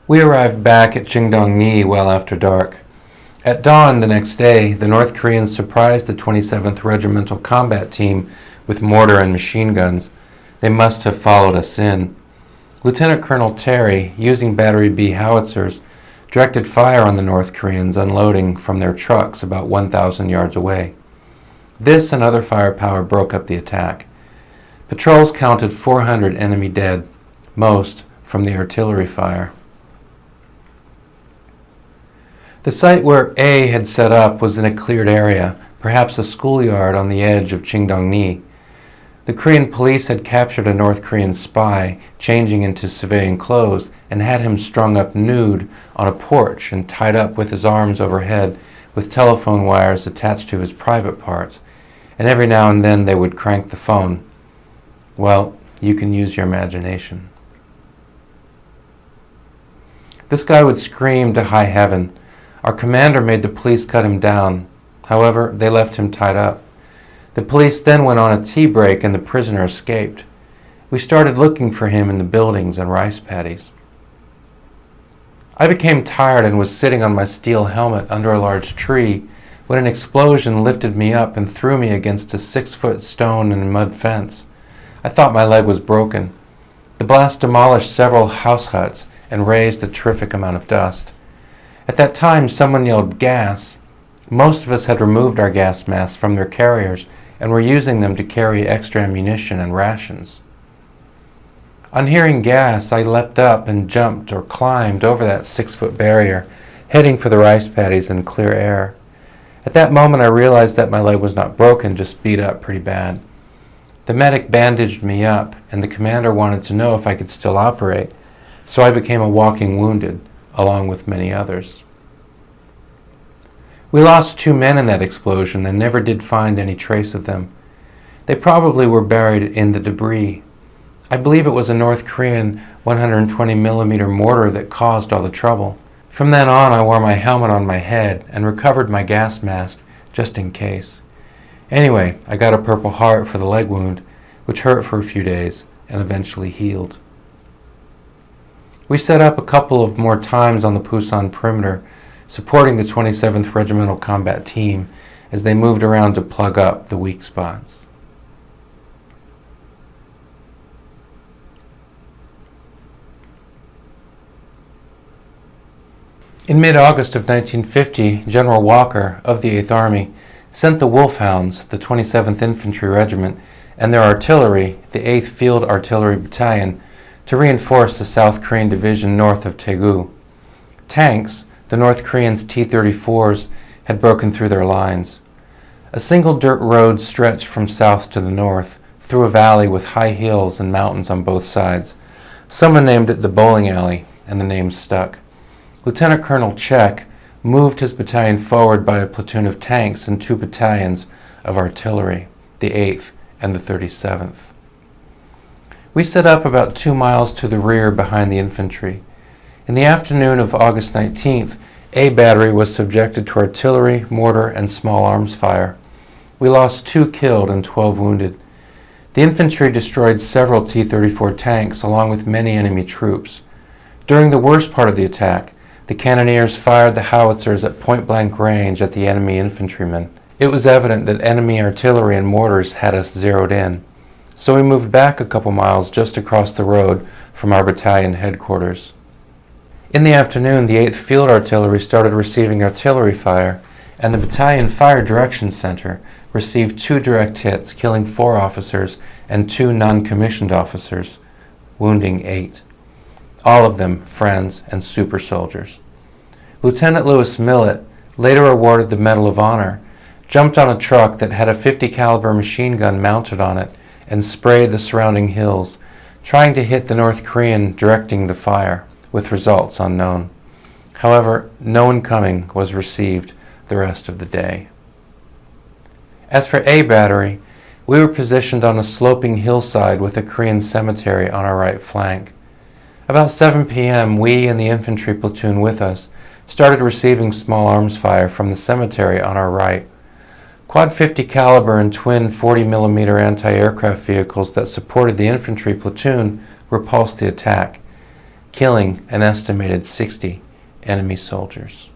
We arrived back at Qingdong-ni well after dark. At dawn the next day, the North Koreans surprised the 27th Regimental Combat Team with mortar and machine guns. They must have followed us in. Lieutenant Colonel Terry, using Battery B howitzers, directed fire on the North Koreans unloading from their trucks about 1,000 yards away. This and other firepower broke up the attack. Patrols counted 400 enemy dead, most from the artillery fire. The site where A had set up was in a cleared area, perhaps a schoolyard on the edge of Qingdong-ni. The Korean police had captured a North Korean spy, changing into civilian clothes, and had him strung up nude on a porch and tied up with his arms overhead with telephone wires attached to his private parts, and every now and then they would crank the phone. Well, you can use your imagination. This guy would scream to high heaven. Our commander made the police cut him down. However, they left him tied up. The police then went on a tea break and the prisoner escaped. We started looking for him in the buildings and rice paddies. I became tired and was sitting on my steel helmet under a large tree when an explosion lifted me up and threw me against a 6-foot stone and mud fence. I thought my leg was broken. The blast demolished several house huts and raised a terrific amount of dust. At that time, someone yelled gas. Most of us had removed our gas masks from their carriers and were using them to carry extra ammunition and rations. On hearing gas, I leapt up and jumped or climbed over that 6-foot barrier, heading for the rice paddies and clear air. At that moment, I realized that my leg was not broken, just beat up pretty bad. The medic bandaged me up, and the commander wanted to know if I could still operate, so I became a walking wounded, along with many others. We lost 2 men in that explosion and never did find any trace of them. They probably were buried in the debris. I believe it was a North Korean 120mm mortar that caused all the trouble. From then on, I wore my helmet on my head and recovered my gas mask just in case. Anyway, I got a Purple Heart for the leg wound, which hurt for a few days and eventually healed. We set up a couple of more times on the Pusan perimeter, supporting the 27th Regimental Combat Team as they moved around to plug up the weak spots. In mid-August of 1950, General Walker of the 8th Army sent the Wolfhounds, the 27th Infantry Regiment, and their artillery, the 8th Field Artillery Battalion, to reinforce the South Korean division north of Daegu. Tanks, the North Koreans' T-34s, had broken through their lines. A single dirt road stretched from south to the north, through a valley with high hills and mountains on both sides. Someone named it the Bowling Alley, and the name stuck. Lieutenant Colonel Czech moved his battalion forward by a platoon of tanks and 2 battalions of artillery, the 8th and the 37th. We set up about 2 miles to the rear behind the infantry. In the afternoon of August 19th, A Battery was subjected to artillery, mortar, and small arms fire. We lost 2 killed and 12 wounded. The infantry destroyed several T-34 tanks along with many enemy troops. During the worst part of the attack, the cannoneers fired the howitzers at point-blank range at the enemy infantrymen. It was evident that enemy artillery and mortars had us zeroed in, so we moved back a couple miles just across the road from our battalion headquarters. In the afternoon, the 8th Field Artillery started receiving artillery fire, and the Battalion Fire Direction Center received 2 direct hits, killing 4 officers and 2 non-commissioned officers, wounding 8. All of them friends and super soldiers. Lieutenant Louis Millett, later awarded the Medal of Honor, jumped on a truck that had a .50 caliber machine gun mounted on it and sprayed the surrounding hills, trying to hit the North Korean directing the fire, with results unknown. However, no incoming was received the rest of the day. As for A Battery, we were positioned on a sloping hillside with a Korean cemetery on our right flank. About 7 p.m., we and the infantry platoon with us started receiving small arms fire from the cemetery on our right. Quad .50 caliber and twin 40mm anti-aircraft vehicles that supported the infantry platoon repulsed the attack, killing an estimated 60 enemy soldiers.